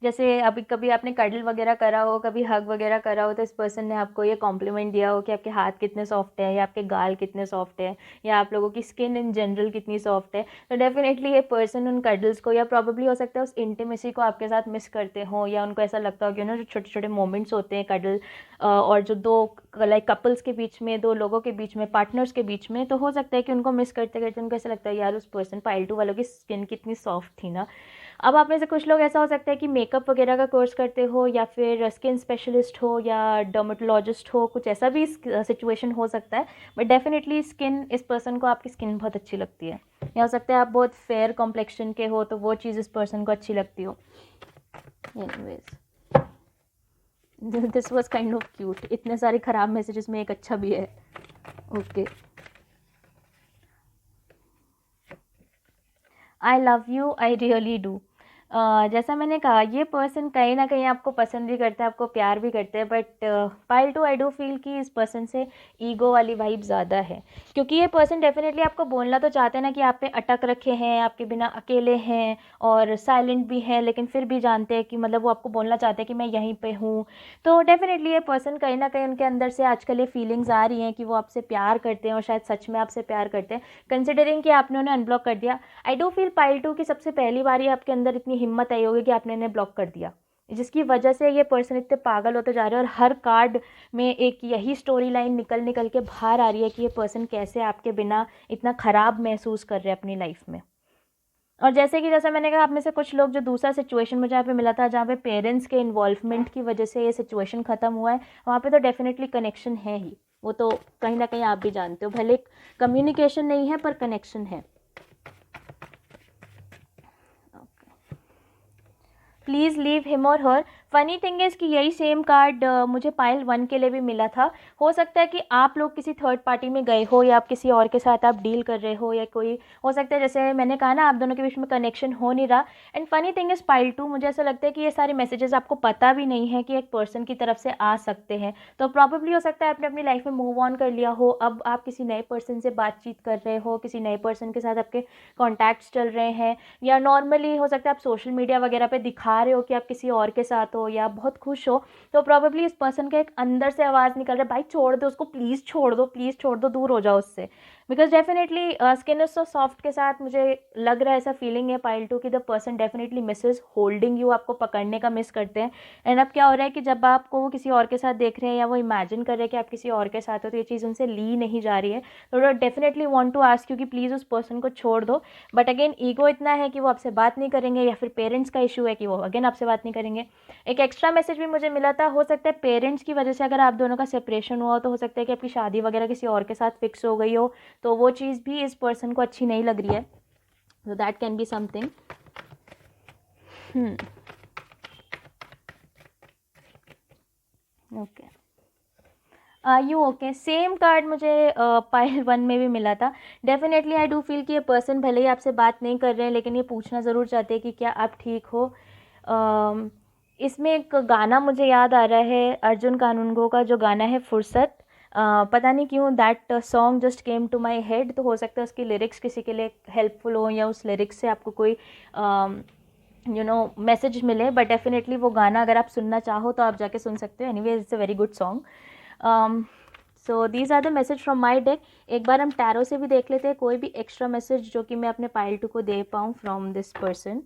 जैसे अभी कभी आपने कडल वगैरह करा हो, कभी हग वगैरह करा हो, तो इस पर्सन ने आपको ये कॉम्प्लीमेंट दिया हो कि आपके हाथ कितने सॉफ्ट है, या आपके गाल कितने सॉफ्ट है, या आप लोगों की स्किन इन जनरल कितनी सॉफ्ट है। तो डेफिनेटली ये पर्सन उन कडल्स को, या प्रॉब्ली हो सकता है उस इंटीमेसी को आपके साथ मिस करते हो, या उनको ऐसा लगता हो कि जो छोटे छोटे मोमेंट्स होते हैं कडल और जो दो लाइक कपल्स के बीच में, दो लोगों के बीच में, पार्टनर्स के बीच में, तो हो सकता है कि उनको मिस करते करते उनको ऐसा लगता है यार उस पर्सन पाइल 2 वालों की स्किन कितनी सॉफ्ट थी ना। अब आप में से कुछ लोग ऐसा हो सकता है कि मेकअप वगैरह का कोर्स करते हो, या फिर स्किन स्पेशलिस्ट हो, या डर्मेटोलॉजिस्ट हो, कुछ ऐसा भी सिचुएशन हो सकता है। बट डेफिनेटली स्किन, इस पर्सन को आपकी स्किन बहुत अच्छी लगती है, या हो सकता है आप बहुत फेयर कॉम्प्लेक्शन के हो तो वो चीज़ इस पर्सन को अच्छी लगती हो। Anyways, this was kind of cute. इतने सारे ख़राब मैसेजेस में एक अच्छा भी है। Okay. I love you, I really do. जैसा मैंने कहा, ये पर्सन कहीं ना कहीं आपको पसंद भी करता है, आपको प्यार भी करते हैं, but pile 2 I do feel कि इस पर्सन से ईगो वाली वाइब ज़्यादा है, क्योंकि ये पर्सन डेफिनेटली आपको बोलना तो चाहते हैं ना कि आप पे अटक रखे हैं, आपके बिना अकेले हैं और साइलेंट भी हैं, लेकिन फिर भी जानते हैं कि मतलब वो आपको बोलना चाहते हैं कि मैं यहीं पे हूँ। तो डेफिनेटली ये पर्सन कहीं ना कहीं उनके अंदर से आजकल ये फीलिंग्स आ रही हैं कि वो आपसे प्यार करते हैं, और शायद सच में आपसे प्यार करते हैं, कंसिडरिंग कि आपने उन्हें अनब्लॉक कर दिया। आई डू फील पाइल 2 की सबसे पहली बार ही आपके अंदर इतनी हिम्मत आई होगी कि आपने इन्हें ब्लॉक कर दिया, जिसकी वजह से ये पर्सन इतने पागल होते जा रहे हैं, और हर कार्ड में एक यही स्टोरी लाइन निकल निकल के बाहर आ रही है कि ये पर्सन कैसे आपके बिना इतना ख़राब महसूस कर रहे हैं अपनी लाइफ में। और जैसा मैंने कहा, आप में से कुछ लोग, जो दूसरा सिचुएशन मुझे यहाँ पे मिला था जहाँ पे पेरेंट्स के इन्वॉल्वमेंट की वजह से ये सिचुएशन ख़त्म हुआ है, वहाँ पे तो डेफिनेटली कनेक्शन है ही, वो तो कहीं ना कहीं आप भी जानते हो, भले कम्युनिकेशन नहीं है पर कनेक्शन है। प्लीज़ लीव हिम और हर। फ़नी थिंग इज़ कि यही सेम कार्ड मुझे पाइल 1 के लिए भी मिला था। हो सकता है कि आप लोग किसी थर्ड पार्टी में गए हो, या आप किसी और के साथ आप डील कर रहे हो, या कोई हो सकता है, जैसे मैंने कहा ना, आप दोनों के बीच में कनेक्शन हो नहीं रहा। And funny thing is pile 2, मुझे ऐसा लगता है कि ये सारे मैसेजेस आपको पता भी नहीं है कि एक पर्सन की तरफ से आ सकते हैं। तो प्रॉबेबली हो सकता है आपने अपनी लाइफ में मूव ऑन कर लिया हो, अब आप किसी नए पर्सन से बातचीत कर रहे हो, किसी नए पर्सन के साथ आपके कॉन्टैक्ट्स चल रहे हैं, या नॉर्मली हो सकता है आप सोशल मीडिया वगैरह पे दिखा रहे हो कि आप किसी और के साथ हो या बहुत खुश हो। तो प्रॉबेबली इस पर्सन का एक अंदर से आवाज़ निकल रहा है, भाई छोड़ दो उसको, प्लीज़ छोड़ दो, प्लीज़ छोड़ दो, दूर हो जाओ उससे। Because definitely skin is so soft के साथ मुझे लग रहा है, ऐसा फीलिंग है पाइल 2 की the person definitely misses holding you, आपको पकड़ने का मिस करते हैं। एंड अब क्या हो रहा है कि जब आपको वो किसी और के साथ देख रहे हैं, या वो इमेजिन कर रहे हैं कि आप किसी और के साथ हो, तो ये चीज़ उनसे ली नहीं जा रही है। तो definitely want to ask you कि प्लीज़ उस पर्सन को छोड़ दो। बट अगेन ईगो इतना है कि वो आपसे बात नहीं करेंगे, या फिर पेरेंट्स का इशू है कि वो अगेन आपसे बात नहीं करेंगे। एक एक्स्ट्रा मैसेज भी मुझे मिला था, हो सकता है पेरेंट्स की वजह से अगर आप दोनों का सेपरेशन हुआ हो, तो हो सकता है कि आपकी शादी वगैरह किसी और के साथ फिक्स हो गई हो, तो वो चीज़ भी इस पर्सन को अच्छी नहीं लग रही है। तो that can be something. Okay, you okay. Same card मुझे पाइल 1 में भी मिला था। डेफिनेटली आई डू फील कि ये पर्सन भले ही आपसे बात नहीं कर रहे हैं, लेकिन ये पूछना ज़रूर चाहते हैं कि क्या आप ठीक हो। इसमें एक गाना मुझे याद आ रहा है, अर्जुन कानूनगो का जो गाना है फुर्सत। पता नहीं क्यों that song just came to my head, तो हो सकता है उसकी लिरिक्स किसी के लिए हेल्पफुल हो या उस लिरिक्स से आपको कोई मैसेज मिले, बट डेफिनेटली वो गाना अगर आप सुनना चाहो तो आप जाके सुन सकते हो। Anyway it's a very good song. So these are the message from my deck. एक बार हम टैरो से भी देख लेते हैं कोई भी एक्स्ट्रा मैसेज जो कि मैं अपने पाइल 2 को दे पाऊँ from this person.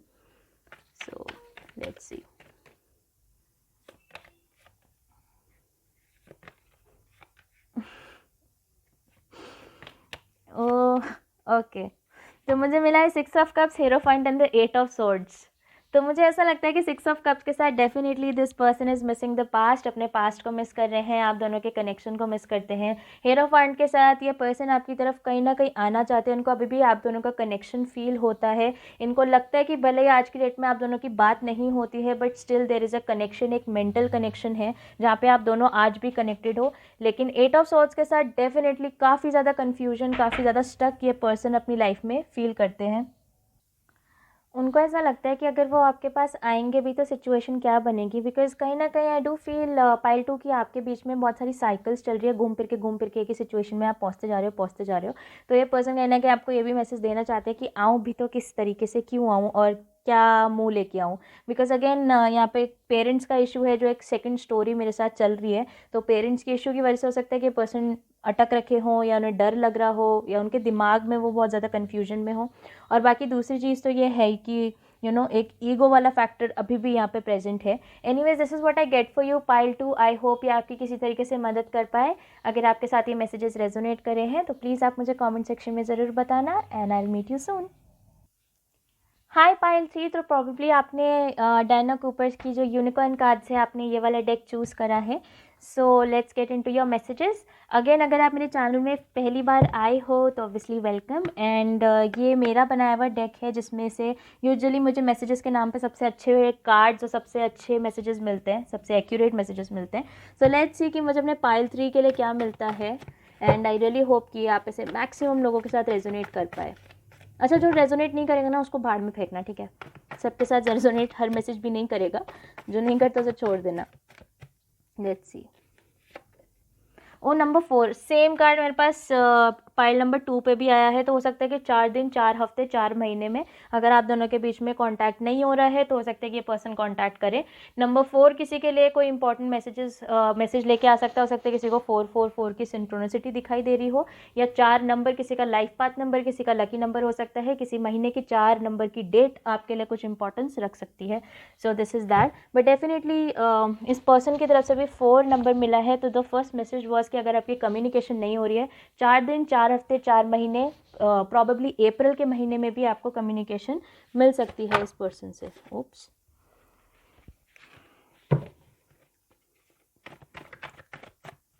So let's see. Oh okay, तो मुझे मिला है 6 of cups, hierophant and the 8 of swords. तो मुझे ऐसा लगता है कि 6 ऑफ कप्स के साथ definitely this person is missing the past, अपने पास्ट को मिस कर रहे हैं, आप दोनों के कनेक्शन को मिस करते हैं। हेरोफाइंट के साथ ये पर्सन आपकी तरफ कहीं ना कहीं आना चाहते हैं, उनको अभी भी आप दोनों का कनेक्शन फील होता है। इनको लगता है कि भले ही आज की डेट में आप दोनों की बात नहीं होती है, but still there is a connection, एक मेंटल कनेक्शन है जहाँ पे आप दोनों आज भी कनेक्टेड हो। लेकिन 8 ऑफ सोर्ड्स के साथ डेफिनेटली काफ़ी ज़्यादा कन्फ्यूजन, काफ़ी ज़्यादा स्टक ये पर्सन अपनी लाइफ में फील करते हैं। उनको ऐसा लगता है कि अगर वो आपके पास आएंगे भी तो सिचुएशन क्या बनेगी, बिकॉज कहीं ना कहीं आई डू फील पाइल 2 की आपके बीच में बहुत सारी साइकिल्स चल रही है, घूम फिर के एक ही सिचुएशन में आप पहुँचते जा रहे हो। तो ये पर्सन कहीं ना कहीं आपको ये भी मैसेज देना चाहते हैं कि आऊँ भी तो किस तरीके से, क्यों आऊँ और क्या मुंह लेके आऊँ। बिकॉज अगेन यहाँ पे पेरेंट्स का इशू है जो एक सेकंड स्टोरी मेरे साथ चल रही है। तो पेरेंट्स के इशू की वजह से हो सकता है कि पर्सन अटक रखे हों, या उन्हें डर लग रहा हो, या उनके दिमाग में वो बहुत ज़्यादा कन्फ्यूजन में हो। और बाकी दूसरी चीज़ तो ये है कि एक ईगो वाला फैक्टर अभी भी यहाँ पे प्रेजेंट है। Anyways this is what I get for you pile 2। I hope ये आपकी किसी तरीके से मदद कर पाए। अगर आपके साथ ये मैसेजेस रेजोनेट करे हैं तो प्लीज़ आप मुझे कमेंट सेक्शन में ज़रूर बताना, and I will meet you soon. Hi pile 3, तो प्रॉब्ली आपने डायना कूपर्स की जो यूनिकॉर्न कार्ड्स है, आपने ये वाला डेक चूज़ करा है। So let's get into your messages. Again अगर आप मेरे चैनल में पहली बार आए हो तो ऑब्वियसली वेलकम। एंड ये मेरा बनाया हुआ डेक है जिसमें से यूजुअली मुझे मैसेजेस के नाम पे सबसे अच्छे कार्ड्स और सबसे अच्छे मैसेजेस मिलते हैं, सबसे एक्यूरेट मैसेजेस मिलते हैं। सो लेट्स सी कि मुझे अपने पायल 3 के लिए क्या मिलता है। एंड आई रियली होप कि आप इसे मैक्सिमम लोगों के साथ रेजोनेट कर पाए। अच्छा, जो रेजोनेट नहीं करेगा ना उसको बाहर में फेंकना, ठीक है? सबके साथ रेजोनेट हर मैसेज भी नहीं करेगा, जो नहीं करता उसे छोड़ देना। Let's see. Oh number 4, same card मेरे पास पाइल नंबर 2 पे भी आया है। तो हो सकता है कि 4 दिन 4 हफ्ते 4 महीने में अगर आप दोनों के बीच में कांटेक्ट नहीं हो रहा है तो हो सकता है कि ये पर्सन कांटेक्ट करे। नंबर 4 किसी के लिए कोई इंपॉर्टेंट मैसेज लेके आ सकता है। हो सकता है किसी को 444 की सिंक्रोनिसिटी दिखाई दे रही हो, या 4 नंबर किसी का लाइफ पाथ नंबर, किसी का लकी नंबर हो सकता है। किसी महीने की 4 नंबर की डेट आपके लिए कुछ इंपॉर्टेंस रख सकती है। So this is that. But definitely इस पर्सन की तरफ से भी 4 नंबर मिला है। तो द फर्स्ट मैसेज वॉज कि अगर आपकी कम्युनिकेशन नहीं हो रही है 4 दिन 4 हफ्ते 4 महीने, प्रॉबेबली अप्रैल के महीने में भी आपको कम्युनिकेशन मिल सकती है इस पर्सन से। Oops,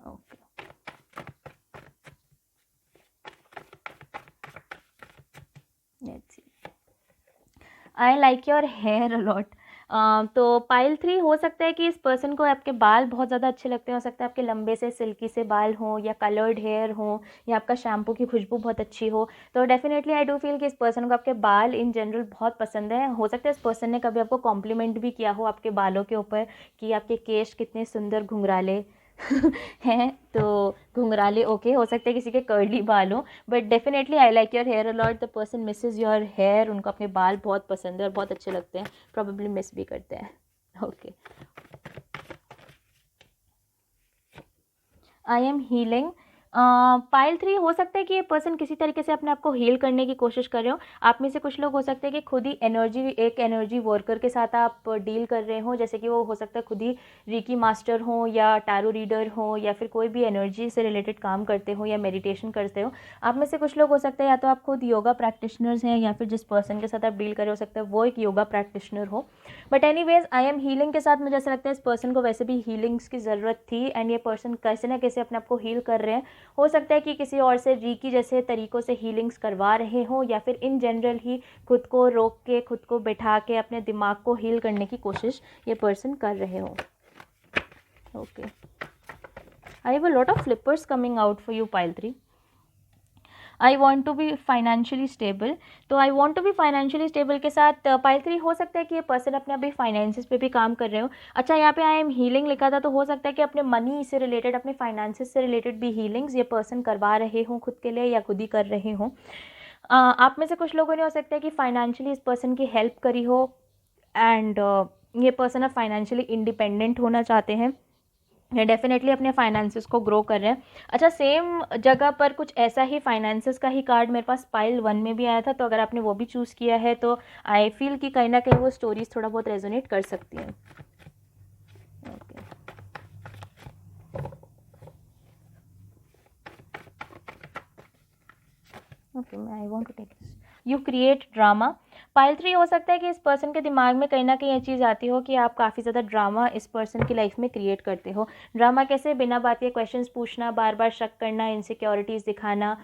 okay, let's see. I like your hair a lot. तो पाइल 3 हो सकता है कि इस पर्सन को आपके बाल बहुत ज़्यादा अच्छे लगते हैं। हो सकता है आपके लंबे से सिल्की से बाल हों, या कलर्ड हेयर हों, या आपका शैम्पू की खुशबू बहुत अच्छी हो। तो डेफिनेटली आई डू फील कि इस पर्सन को आपके बाल इन जनरल बहुत पसंद है। हो सकता है इस पर्सन ने कभी आपको कॉम्प्लीमेंट भी किया हो आपके बालों के ऊपर कि आपके केश कितने सुंदर घुंघराले हैं। तो घुंघराले ओके, हो सकता है किसी के कर्ली बाल हो, but definitely I like your hair a lot. The person misses your hair, उनको अपने बाल बहुत पसंद है और बहुत अच्छे लगते हैं, प्रॉबेबली मिस भी करते हैं। Okay, I M healing. Pile 3 हो सकता है कि ये पर्सन किसी तरीके से अपने आप को हील करने की कोशिश कर रहे हो। आप में से कुछ लोग हो सकते हैं कि खुद ही एक एनर्जी वर्कर के साथ आप डील कर रहे हो, जैसे कि वो हो सकता है खुद ही रीकी मास्टर हो, या टैरो रीडर हो, या फिर कोई भी एनर्जी से रिलेटेड काम करते हो, या मेडिटेशन करते हो। आप में से कुछ लोग हो सकते हैं या तो आप खुद योगा प्रैक्टिशनर्स हैं, या फिर जिस पर्सन के साथ आप डील कर रहे हो सकता है वो एक योगा प्रैक्टिशनर हो। But anyways I am healing के साथ मुझे ऐसा लगता है इस पर्सन को वैसे भी हीलिंग्स की ज़रूरत थी, एंड ये पर्सन कैसे ना कैसे अपने आप को हील कर रहे हैं। हो सकता है कि किसी और से रीकी जैसे तरीक़ों से हीलिंग्स करवा रहे हो, या फिर इन जनरल ही खुद को रोक के, खुद को बैठा के अपने दिमाग को हील करने की कोशिश ये पर्सन कर रहे हो। Okay, I have a lot of flippers coming out for you pile 3। I want to be financially stable. तो I want to be financially stable के साथ पाइल 3 हो सकता है कि ये पर्सन अपने अभी फाइनेंसिस पे भी काम कर रहे हो। अच्छा, यहाँ पे आई एम हीलिंग लिखा था, तो हो सकता है कि अपने मनी से रिलेटेड, अपने फाइनेंसिस से रिलेटेड भी हीलिंग्स ये पर्सन करवा रहे हों खुद के लिए, या खुद ही कर रहे हों। आप में से कुछ लोगों ने हो सकता है कि फाइनेंशियली इस पर्सन की हेल्प करी हो, एंड ये पर्सन अब फाइनेंशियली इंडिपेंडेंट होना चाहते हैं, ये डेफिनेटली अपने फाइनेंसेस को ग्रो कर रहे हैं। अच्छा, सेम जगह पर कुछ ऐसा ही फाइनेंसेस का ही कार्ड मेरे पास पाइल 1 में भी आया था, तो अगर आपने वो भी चूज़ किया है तो आई फील कि कहीं ना कहीं वो स्टोरीज थोड़ा बहुत रेजोनेट कर सकती हैं। Okay, okay, I want to take this. You create drama. Pile 3 हो सकता है कि इस पर्सन के दिमाग में कहीं ना कहीं ये चीज़ आती हो कि आप काफ़ी ज़्यादा ड्रामा इस पर्सन की लाइफ में क्रिएट करते हो। ड्रामा कैसे? बिना बात के क्वेश्चंस पूछना, बार बार शक करना, इनसिक्योरिटीज़ दिखाना,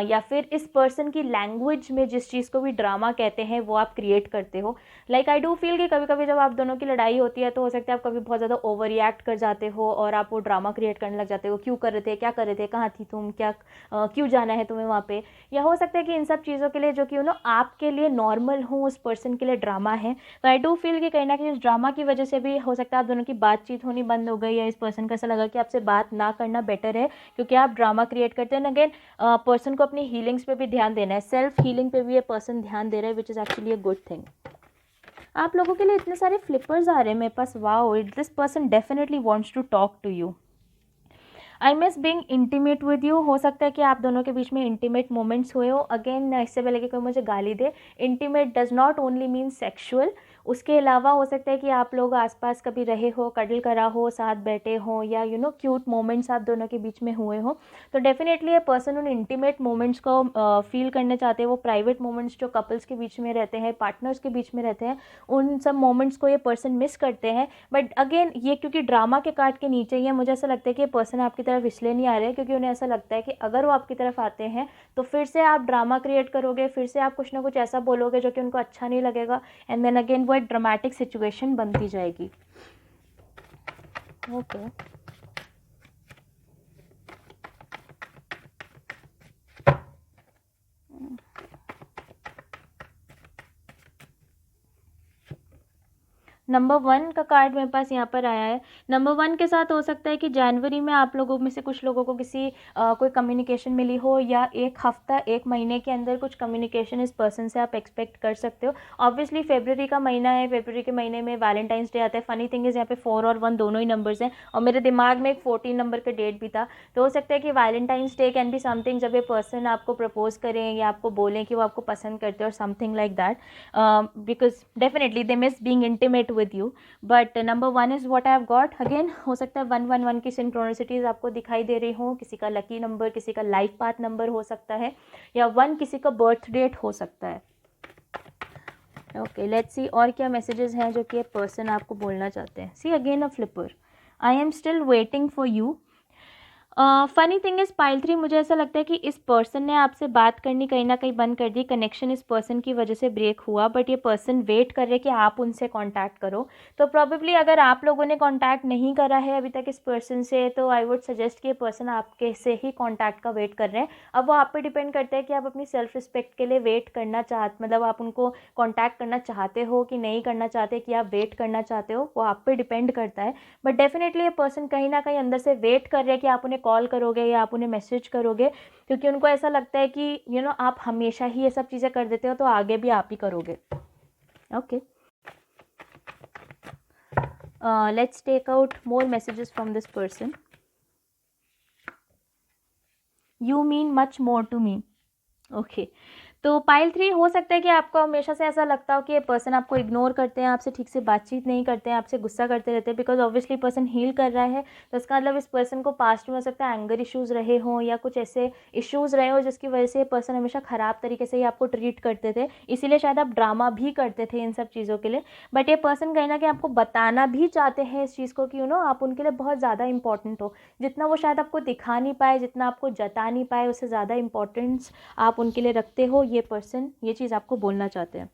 या फिर इस पर्सन की लैंग्वेज में जिस चीज़ को भी ड्रामा कहते हैं वो आप क्रिएट करते हो। लाइक आई डू फील कि कभी कभी जब आप दोनों की लड़ाई होती है तो हो सकता है आप कभी बहुत ज़्यादा ओवर रिएक्ट कर जाते हो और आप वो ड्रामा क्रिएट करने लग जाते हो। क्यों कर रहे थे, क्या कर रहे थे, कहाँ थी तुम, क्या क्यों जाना है तुम्हें वहाँ पे। या हो सकता है कि इन सब चीज़ों के लिए जो कि आपके लिए नॉर्मल हो उस पर्सन के लिए ड्रामा है। तो आई डू फील कि कहीं ना कहीं इस ड्रामा की वजह से भी हो सकता है आप दोनों की बातचीत होनी बंद हो गई, या इस पर्सन को ऐसा लगा कि आपसे बात ना करना बेटर है क्योंकि आप ड्रामा क्रिएट करते हैं। अगेन पर्सन को अपनी हीलिंग्स पे भी ध्यान देना है, सेल्फ हीलिंग पे भी ये पर्सन ध्यान दे रहा है, which is actually a good thing. आप लोगों के लिए इतने सारे फ्लिपर्स आ रहे हैं मेरे पास। Wow, this person definitely wants to talk to you. I miss being intimate with you. हो सकता है कि आप दोनों के बीच में इंटीमेट मोमेंट्स हुए हो। अगेन, इससे पहले कि कोई मुझे गाली दे, intimate does not only mean sexual. उसके अलावा हो सकता है कि आप लोग आसपास कभी रहे हो, कडल करा हो, साथ बैठे हो, या क्यूट मोमेंट्स आप दोनों के बीच में हुए हो। तो डेफिनेटली ये पर्सन उन इंटीमेट मोमेंट्स को फील करने चाहते हैं। वो प्राइवेट मोमेंट्स जो कपल्स के बीच में रहते हैं, पार्टनर्स के बीच में रहते हैं, उन सब मोमेंट्स को ये पर्सन मिस करते हैं। बट अगेन, ये क्योंकि ड्रामा के कार्ड के नीचे ही है, मुझे ऐसा लगता है कि ये पर्सन आपकी तरफ इसलिए नहीं आ रहे हैं क्योंकि उन्हें ऐसा लगता है कि अगर वो आपकी तरफ आते हैं तो फिर से आप ड्रामा क्रिएट करोगे, फिर से आप कुछ ना कुछ ऐसा बोलोगे जो कि उनको अच्छा नहीं लगेगा, एंड देन अगेन वो एक ड्रामेटिक सिचुएशन बनती जाएगी। ओके, नंबर 1 का कार्ड मेरे पास यहाँ पर आया है। नंबर 1 के साथ हो सकता है कि जनवरी में आप लोगों में से कुछ लोगों को किसी कोई कम्युनिकेशन मिली हो, या एक हफ्ता, एक महीने के अंदर कुछ कम्युनिकेशन इस पर्सन से आप एक्सपेक्ट कर सकते हो। ऑब्वियसली फरवरी का महीना है, फरवरी के महीने में वैलेंटाइंस डे आता है। फनी थिंग इज़ यहाँ पे 4 और 1 दोनों ही नंबर्स हैं, और मेरे दिमाग में एक 14 नंबर का डेट भी था। तो हो सकता है कि Valentine's day can be something जब ये पर्सन आपको प्रपोज करें या आपको बोलें कि वो आपको पसंद करते हैं, और something like that, because definitely they miss being intimate with you, but number 1 is what I have got. Again, हो सकता है 111 की सिंक्रोनिसिटीज आपको दिखाई दे रही हो, किसी का लकी नंबर, किसी का लाइफ पाथ नंबर हो सकता है, या 1 किसी का बर्थ डेट हो सकता है। ओके, लेट्स सी और क्या मैसेजेस हैं जो कि पर्सन आपको बोलना चाहते हैं। See again a flipper, I am still waiting for you. Funny thing is pile 3, मुझे ऐसा लगता है कि इस पर्सन ने आपसे बात करनी कहीं ना कहीं बंद कर दी, कनेक्शन इस पर्सन की वजह से ब्रेक हुआ, बट ये पर्सन वेट कर रहे हैं कि आप उनसे कांटेक्ट करो। तो प्रॉबेबली अगर आप लोगों ने कांटेक्ट नहीं करा है अभी तक इस पर्सन से, तो आई वुड सजेस्ट कि ये पर्सन आपके से ही कांटेक्ट का वेट कर रहे हैं। अब वो आप पे डिपेंड करता है कि आप अपनी सेल्फ रिस्पेक्ट के लिए वेट करना मतलब आप उनको कांटेक्ट करना चाहते हो कि नहीं करना चाहते, कि आप वेट करना चाहते हो, वो आप पे डिपेंड करता है। बट डेफिनेटली ये पर्सन कहीं ना कहीं अंदर से वेट कर रहे हैं कि आप उन्हें कॉल करोगे या आप उन्हें मैसेज करोगे, क्योंकि उनको ऐसा लगता है कि आप हमेशा ही ये सब चीज़ें कर देते हो, तो आगे भी आप ही करोगे। Okay, let's take out more messages from this person. You mean much more to me. Okay, तो पाइल 3 हो सकता है कि आपको हमेशा से ऐसा लगता हो कि ये पर्सन आपको इग्नोर करते हैं, आपसे ठीक से बातचीत नहीं करते हैं, आपसे गुस्सा करते रहते हैं, बिकॉज ऑब्वियसली पर्सन हील कर रहा है। तो इसका मतलब इस पर्सन को पास्ट में हो सकता है एंगर इश्यूज़ रहे हों, या कुछ ऐसे इश्यूज़ रहे हो जिसकी वजह से ये पर्सन हमेशा ख़राब तरीके से ही आपको ट्रीट करते थे, इसीलिए शायद आप ड्रामा भी करते थे इन सब चीज़ों के लिए। बट ये पर्सन कहीं ना कहीं आपको बताना भी चाहते हैं इस चीज़ को कि आप उनके लिए बहुत ज़्यादा इंपॉर्टेंट हो। जितना वो शायद आपको दिखा नहीं पाए, जितना आपको जता नहीं पाए, उससे ज़्यादा इंपॉर्टेंस आप उनके लिए रखते हो। ये पर्सन ये चीज़ आपको बोलना चाहते हैं।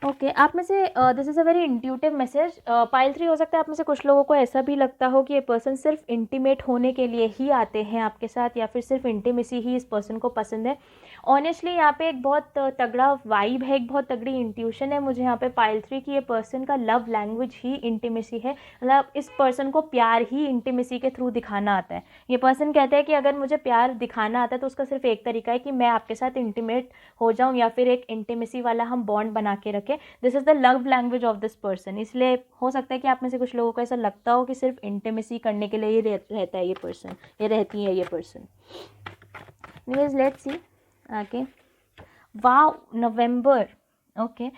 ओके आप में से this is a very intuitive message. Pile 3 हो सकता है आप में से कुछ लोगों को ऐसा भी लगता हो कि ये पर्सन सिर्फ इंटीमेट होने के लिए ही आते हैं आपके साथ, या फिर सिर्फ इंटीमेसी ही इस पर्सन को पसंद है। ऑनेस्टली यहाँ पे एक बहुत तगड़ा वाइब है, एक बहुत तगड़ी इंट्यूशन है मुझे यहाँ पे पाइल 3 की। ये पर्सन का लव लैंग्वेज ही इंटीमेसी है, मतलब इस पर्सन को प्यार ही इंटीमेसी के थ्रू दिखाना आता है। ये पर्सन कहते हैं कि अगर मुझे प्यार दिखाना आता है तो उसका सिर्फ एक तरीका है कि मैं आपके साथ इंटीमेट हो जाऊँ, या फिर एक इंटीमेसी वाला हम बॉन्ड बना के रखें। This is the love language of this person. इसलिए हो सकता है कि आप में से कुछ लोगों को ऐसा लगता हो कि सिर्फ इंटीमेसी करने के लिए ही रहता है ये पर्सन, ये रहती है ये पर्सन। एनीवेज लेट्स सी आगे। वाव, नवंबर। ओके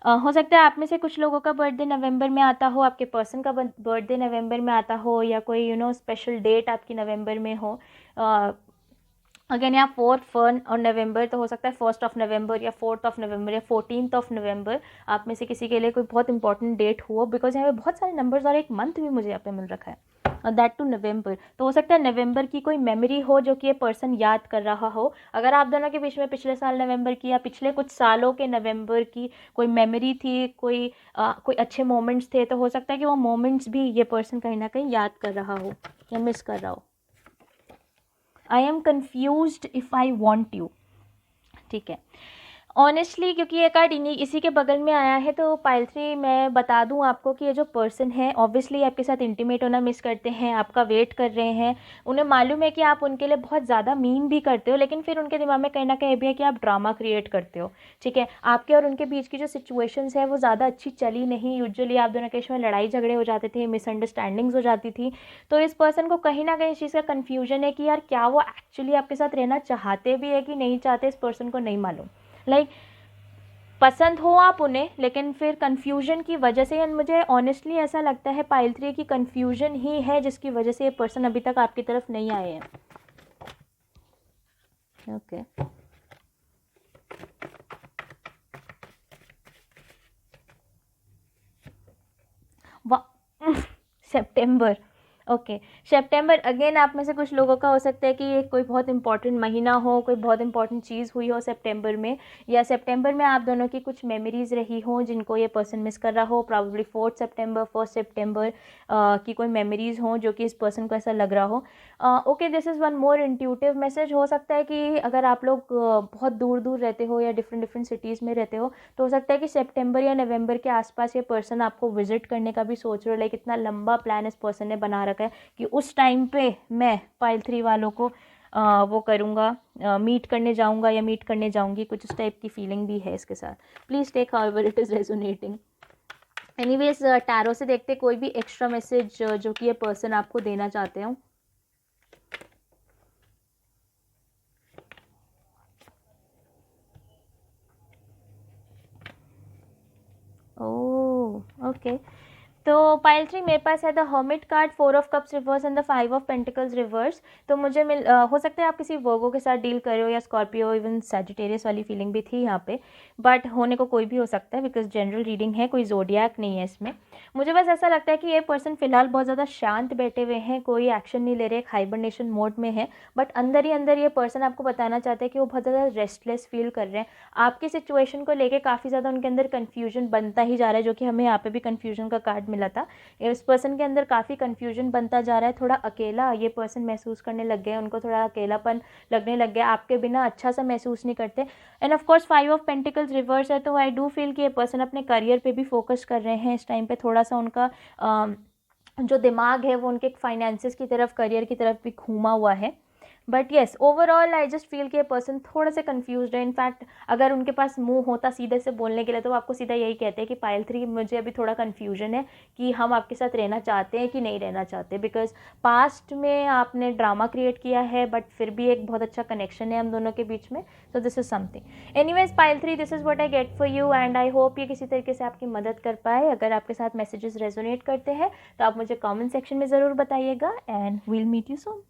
हो सकता है आप में से कुछ लोगों का बर्थडे नवंबर में आता हो, आपके पर्सन का बर्थडे नवंबर में आता हो, या कोई स्पेशल डेट आपकी नवंबर में हो। अगेन यहाँ 4 और नवंबर, तो हो सकता है 1 नवंबर या 4 नवंबर या 14 नवंबर आप में से किसी के लिए कोई बहुत इंपॉर्टेंट डेट हो, बिकॉज यहाँ पे बहुत सारे नंबर्स और एक मंथ भी मुझे यहाँ पे मिल रखा है, दैट टू नवंबर। तो हो सकता है नवंबर की कोई मेमोरी हो जो कि ये पर्सन याद कर रहा हो। अगर आप दोनों के बीच में पिछले साल नवंबर की या पिछले कुछ सालों के नवंबर की कोई मेमोरी थी, कोई अच्छे मोमेंट्स थे, तो हो सकता है कि वो मोमेंट्स भी ये पर्सन कहीं ना कहीं याद कर रहा हो या मिस कर रहा हो। I am confused if I want you. ठीक है, ऑनेस्टली क्योंकि ये कार्ड इसी के बगल में आया है, तो पाइल 3 मैं बता दूं आपको कि ये जो पर्सन है ऑब्वियसली आपके साथ इंटीमेट होना मिस करते हैं, आपका वेट कर रहे हैं। उन्हें मालूम है कि आप उनके लिए बहुत ज़्यादा मीन भी करते हो, लेकिन फिर उनके दिमाग में कहीं ना कहीं भी है कि आप ड्रामा क्रिएट करते हो। ठीक है, आपके और उनके बीच की जो सिचुएशंस है वो ज़्यादा अच्छी चली नहीं। यूजुअली आप दोनों के बीच में लड़ाई झगड़े हो जाते थे, मिसअंडरस्टैंडिंग्स हो जाती थी। तो इस पर्सन को कहीं ना कहीं इस चीज़ का कन्फ्यूजन है कि यार क्या वो एक्चुअली आपके साथ रहना चाहते भी है कि नहीं चाहते, इस पर्सन को नहीं मालूम। लाइक पसंद हो आप उन्हें, लेकिन फिर कन्फ्यूजन की वजह से, मुझे ऑनेस्टली ऐसा लगता है पाइल 3 की कन्फ्यूजन ही है जिसकी वजह से ये पर्सन अभी तक आपकी तरफ नहीं आए हैं। ओके सितंबर। ओके सितंबर, अगेन आप में से कुछ लोगों का हो सकता है कि ये कोई बहुत इंपॉर्टेंट महीना हो, कोई बहुत इंपॉर्टेंट चीज़ हुई हो सितंबर में, या सितंबर में आप दोनों की कुछ मेमोरीज रही हो जिनको ये पर्सन मिस कर रहा हो। प्रॉब्ली 4 सितंबर 1 सितंबर की कोई मेमोरीज हो जो कि इस पर्सन को ऐसा लग रहा हो। Okay this is one more intuitive message. हो सकता है कि अगर आप लोग बहुत दूर दूर रहते हो या डिफरेंट डिफरेंट सिटीज़ में रहते हो, तो हो सकता है कि सितंबर या नवंबर के आसपास ये पर्सन आपको विजिट करने का भी सोच रहे हो। लाइक इतना लंबा प्लान इस पर्सन ने बना रखा है कि उस टाइम पे मैं पाइल 3 वालों को वो करूँगा, मीट करने जाऊँगा या मीट करने जाऊँगी, कुछ उस टाइप की फीलिंग भी है इसके साथ। Please take however it is resonating. Anyways tarot से देखते कोई भी एक्स्ट्रा मैसेज जो कि ये पर्सन आपको देना चाहते हो। ओह ओके, तो पाइल 3 मेरे पास है the hermit card, 4 of cups reverse and the 5 of pentacles reverse. तो मुझे हो सकता है आप किसी वर्गो के साथ डील कर रहे हो, या स्कॉर्पियो, इवन सैजिटेरियस वाली फीलिंग भी थी यहाँ पे, बट होने को कोई भी हो सकता है बिकॉज जनरल रीडिंग है, कोई जोडियाक नहीं है इसमें। मुझे बस ऐसा लगता है कि ये पर्सन फिलहाल बहुत ज़्यादा शांत बैठे हुए हैं, कोई एक्शन नहीं ले रहे, एक हाइबरनेशन मोड में है, बट अंदर ही अंदर ये पर्सन आपको बताना चाहते हैं कि वो बहुत ज़्यादा रेस्टलेस फील कर रहे हैं। आपकी सिचुएशन को लेके काफ़ी ज़्यादा उनके अंदर कन्फ्यूजन बनता ही जा रहा है, जो कि हमें यहाँ पे भी कन्फ्यूजन का कार्ड मिला था। इस पर्सन के अंदर काफ़ी कन्फ्यूजन बनता जा रहा है, थोड़ा अकेला ये पर्सन महसूस करने लग गए, उनको थोड़ा अकेलापन लगने लग गया, आपके बिना अच्छा सा महसूस नहीं करते। End of course 5 of pentacles reverse है, तो आई डू फील कि ये पर्सन अपने करियर पे भी फोकस कर रहे हैं इस टाइम पे। थोड़ा सा उनका जो दिमाग है वो उनके फाइनेंसेस की तरफ, करियर की तरफ भी घूमा हुआ है। But yes overall I just feel कि ये पर्सन थोड़ा सा कन्फ्यूज्ड है। इनफैक्ट अगर उनके पास मुंह होता सीधे से बोलने के लिए, तो वो आपको सीधा यही कहते हैं कि पाइल 3 मुझे अभी थोड़ा कन्फ्यूजन है कि हम आपके साथ रहना चाहते हैं कि नहीं रहना चाहते, बिकॉज पास्ट में आपने ड्रामा क्रिएट किया है, बट फिर भी एक बहुत अच्छा कनेक्शन है हम दोनों के बीच में। So this is something. Anyways pile 3 this is what I get for you, and I hope ये किसी तरीके से आपकी मदद कर पाए। अगर आपके साथ मैसेजेस रेजोनेट करते हैं तो आप मुझे कॉमेंट सेक्शन में ज़रूर बताइएगा, and we'll meet you soon.